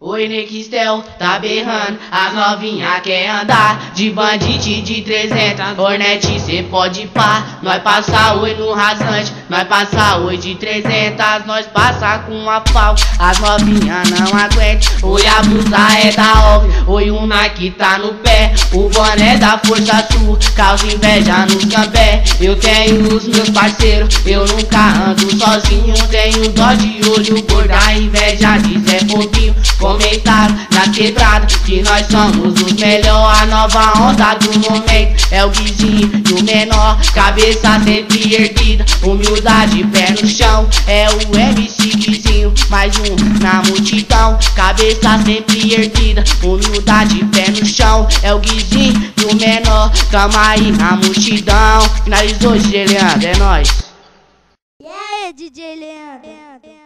Oi, Nextel, tá berrando, as novinha quer andar de bandite de 300, Hornet cê pode pá. Nós passa oi no rasante, nós passa oi de 300, nós passa com uma pau, as novinha não aguenta. Oi, a blusa é da OG, oi, o Nike tá no pé, o boné da Força Sul, causa inveja no cambé. Eu tenho os meus parceiros, eu nunca ando sozinho, tenho dó de olho gordo, a inveja de Zé Pouquinho. Comentaram na quebrada que nós somos os melhor. A nova onda do momento é o Guizinho e o menor, cabeça sempre erguida, humildade, pé no chão. É o MC Guizinho, mais um na multidão, cabeça sempre erguida, humildade, pé no chão. É o Guizinho e o menor, tamo aí na multidão. Finalizou, DJ Leandro, é nóis. E aí, DJ Leandro?